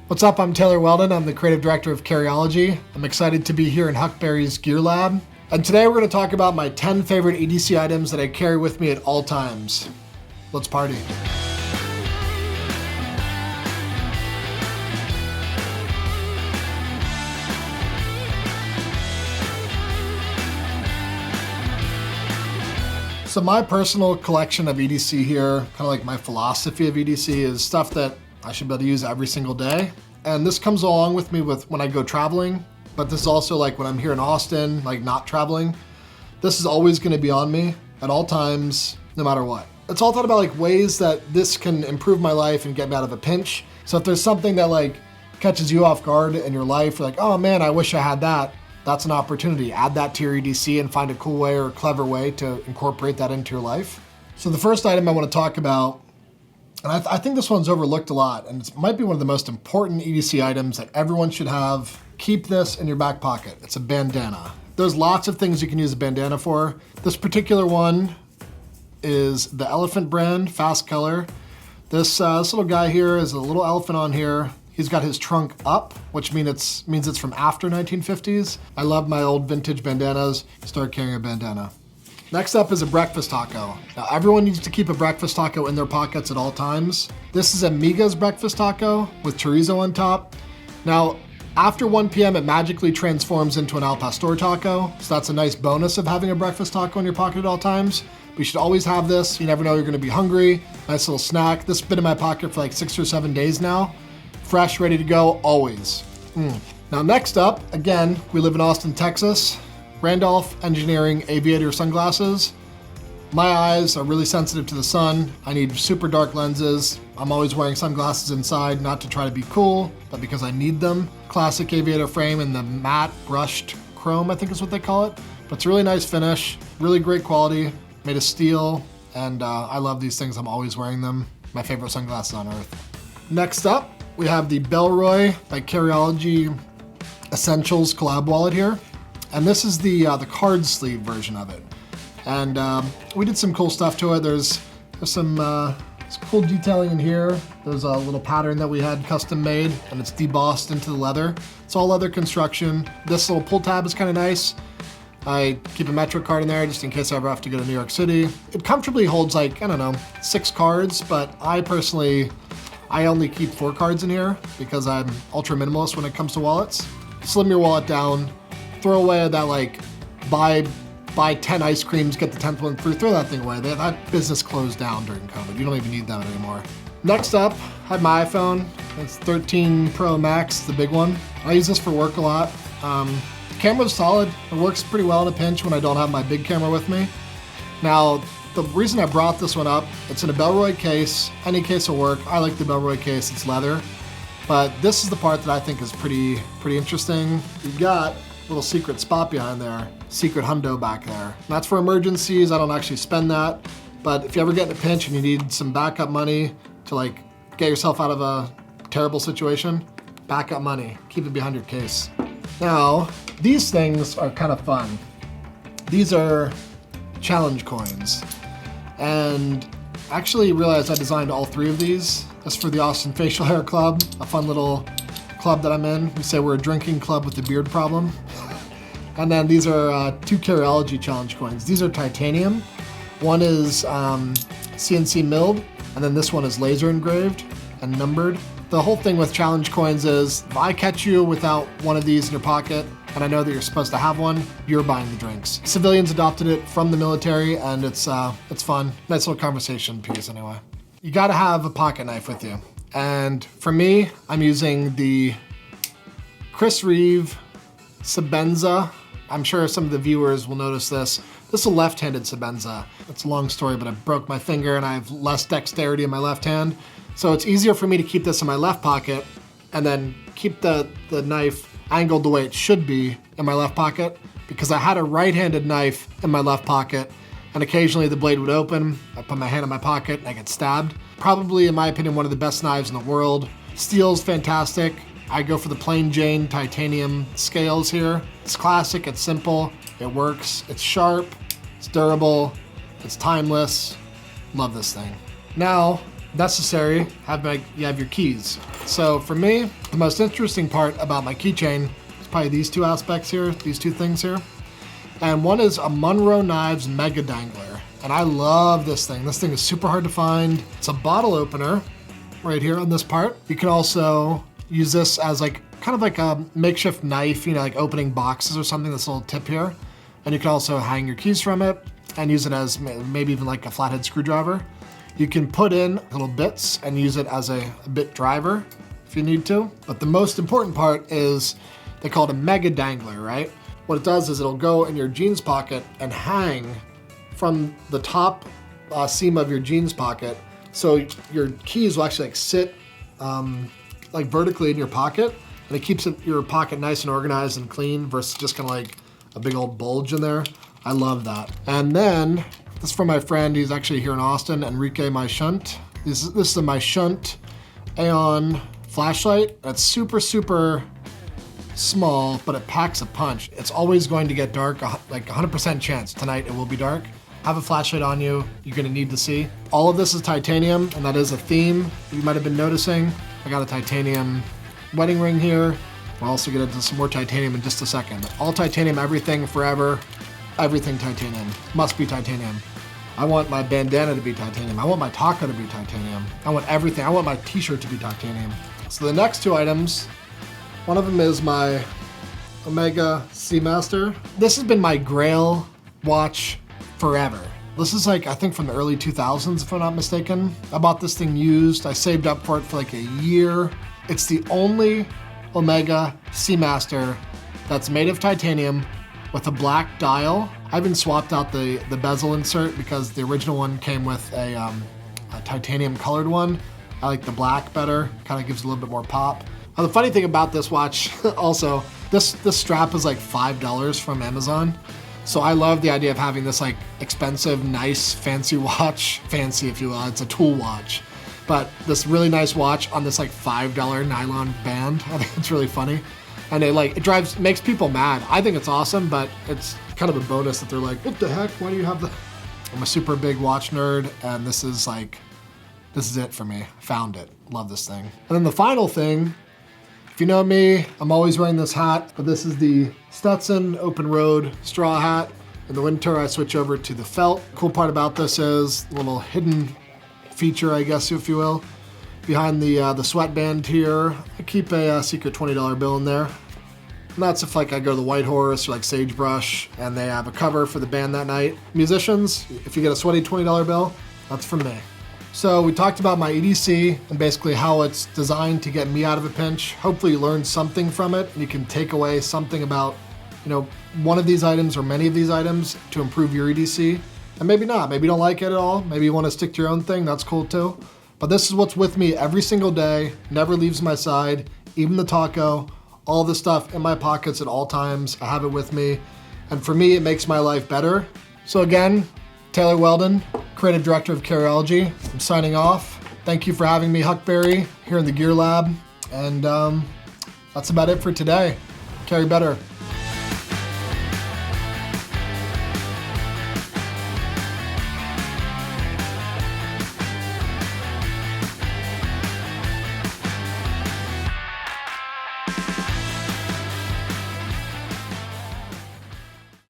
What's up, I'm Taylor Welden. I'm the creative director of Carryology. I'm excited to be here in Huckberry's Gear Lab. And today we're going to talk about my 10 favorite EDC items that I carry with me at all times. Let's party. So my personal collection of EDC here, kind of like my philosophy of EDC, is stuff that I should be able to use every single day. And this comes along with me when I go traveling, but this is also like when I'm here in Austin, like not traveling. This is always gonna be on me at all times, no matter what. It's all thought about like ways that this can improve my life and get me out of a pinch. So if there's something that like catches you off guard in your life, you're like, oh man, I wish I had that. That's an opportunity. Add that to your EDC and find a cool way or a clever way to incorporate that into your life. So the first item I want to talk about, and I think this one's overlooked a lot, and it might be one of the most important EDC items that everyone should have. Keep this in your back pocket. It's a bandana. There's lots of things you can use a bandana for. This particular one is the Elephant brand, Fast Color. This little guy here is a little elephant on here. He's got his trunk up, which means it's from after 1950s. I love my old vintage bandanas. Start carrying a bandana. Next up is a breakfast taco. Now everyone needs to keep a breakfast taco in their pockets at all times. This is a Miga's breakfast taco with chorizo on top. Now, after 1 p.m. it magically transforms into an al pastor taco, so that's a nice bonus of having a breakfast taco in your pocket at all times. But you should always have this. You never know you're gonna be hungry. Nice little snack. This has been in my pocket for like 6 or 7 days now. Fresh, ready to go, always. Now next up, again, we live in Austin, Texas. Randolph Engineering aviator sunglasses. My eyes are really sensitive to the sun. I need super dark lenses. I'm always wearing sunglasses inside, not to try to be cool, but because I need them. Classic aviator frame in the matte brushed chrome, I think is what they call it. But it's a really nice finish, really great quality, made of steel, and I love these things. I'm always wearing them. My favorite sunglasses on earth. Next up, we have the Bellroy by Carryology Essentials collab wallet here. And this is the card sleeve version of it. And we did some cool stuff to it. There's some cool detailing in here. There's a little pattern that we had custom made, and it's debossed into the leather. It's all leather construction. This little pull tab is kind of nice. I keep a Metro card in there just in case I ever have to go to New York City. It comfortably holds like, I don't know, 6 cards, but I only keep 4 cards in here because I'm ultra minimalist when it comes to wallets. Slim your wallet down, throw away that like buy 10 ice creams, get the 10th one free, throw that thing away. That business closed down during COVID. You don't even need that anymore. Next up, I have my iPhone. It's 13 Pro Max, the big one. I use this for work a lot. The camera's solid. It works pretty well in a pinch when I don't have my big camera with me. Now, the reason I brought this one up, it's in a Bellroy case. Any case will work. I like the Bellroy case, it's leather. But this is the part that I think is pretty interesting. You've got a little secret spot behind there, secret hundo back there. And that's for emergencies. I don't actually spend that. But if you ever get in a pinch and you need some backup money to like get yourself out of a terrible situation, backup money, keep it behind your case. Now, these things are kind of fun. These are challenge coins. And I actually realized I designed all 3 of these. That's for the Austin Facial Hair Club, a fun little club that I'm in. We say we're a drinking club with a beard problem. And then these are 2 Carryology challenge coins. These are titanium. One is CNC milled, and then this one is laser engraved and numbered. The whole thing with challenge coins is if I catch you without one of these in your pocket, and I know that you're supposed to have one, you're buying the drinks. Civilians adopted it from the military, and it's fun. Nice little conversation piece anyway. You gotta have a pocket knife with you. And for me, I'm using the Reeve Sebenza. I'm sure some of the viewers will notice this. This is a left-handed Sebenza. It's a long story, but I broke my finger and I have less dexterity in my left hand. So it's easier for me to keep this in my left pocket and then keep the knife angled the way it should be in my left pocket, because I had a right-handed knife in my left pocket and occasionally the blade would open. I put my hand in my pocket and I get stabbed. Probably, in my opinion, one of the best knives in the world. Steel's fantastic. I go for the plain Jane titanium scales here. It's classic, it's simple, it works, it's sharp, it's durable, it's timeless. Love this thing. Now, necessary, you have your keys. So for me, the most interesting part about my keychain is probably these two aspects here, these two things here. And one is a Munroe Knives Mega Dangler. And I love this thing. This thing is super hard to find. It's a bottle opener right here on this part. You can also use this as like, kind of like a makeshift knife, you know, like opening boxes or something, this little tip here. And you can also hang your keys from it and use it as maybe even like a flathead screwdriver. You can put in little bits and use it as a bit driver if you need to. But the most important part is they call it a Mega Dangler, right? What it does is it'll go in your jeans pocket and hang from the top seam of your jeans pocket. So your keys will actually like sit like vertically in your pocket, and it keeps your pocket nice and organized and clean versus just kind of like a big old bulge in there. I love that. And then this is from my friend, he's actually here in Austin, Enrique Muyshondt. This is a Muyshondt Aeon flashlight. It's super, super small, but it packs a punch. It's always going to get dark, like 100% chance tonight it will be dark. Have a flashlight on you, you're gonna need to see. All of this is titanium, and that is a theme you might have been noticing. I got a titanium wedding ring here. We'll also get into some more titanium in just a second. All titanium, everything, forever, everything titanium. Must be titanium. I want my bandana to be titanium. I want my taco to be titanium. I want everything. I want my t-shirt to be titanium. So the next two items, one of them is my Omega Seamaster. This has been my grail watch forever. This is like, I think from the early 2000s, if I'm not mistaken. I bought this thing used. I saved up for it for like a year. It's the only Omega Seamaster that's made of titanium with a black dial. I even swapped out the bezel insert because the original one came with a titanium colored one. I like the black better, kind of gives a little bit more pop. Now, the funny thing about this watch also, this strap is like $5 from Amazon. So I love the idea of having this like expensive, nice, fancy watch, fancy if you will, it's a tool watch. But this really nice watch on this like $5 nylon band. I think it's really funny. And it makes people mad. I think it's awesome, but it's kind of a bonus that they're like, what the heck, why do you have the... I'm a super big watch nerd, and this is it for me. Found it, love this thing. And then the final thing, if you know me, I'm always wearing this hat, but this is the Stetson Open Road straw hat. In the winter, I switch over to the felt. Cool part about this is a little hidden feature, I guess, if you will. Behind the sweatband here, I keep a secret $20 bill in there. And that's if like I go to the White Horse or like Sagebrush and they have a cover for the band that night. Musicians, if you get a sweaty $20 bill, that's from me. So we talked about my EDC and basically how it's designed to get me out of a pinch. Hopefully you learned something from it and you can take away something about, you know, one of these items or many of these items to improve your EDC. And maybe not, maybe you don't like it at all. Maybe you want to stick to your own thing, that's cool too. But this is what's with me every single day, never leaves my side, even the taco, all the stuff in my pockets at all times. I have it with me. And for me, it makes my life better. So again, Taylor Welden, Creative Director of Carryology. I'm signing off. Thank you for having me, Huckberry, here in the Gear Lab. And that's about it for today. Carry better.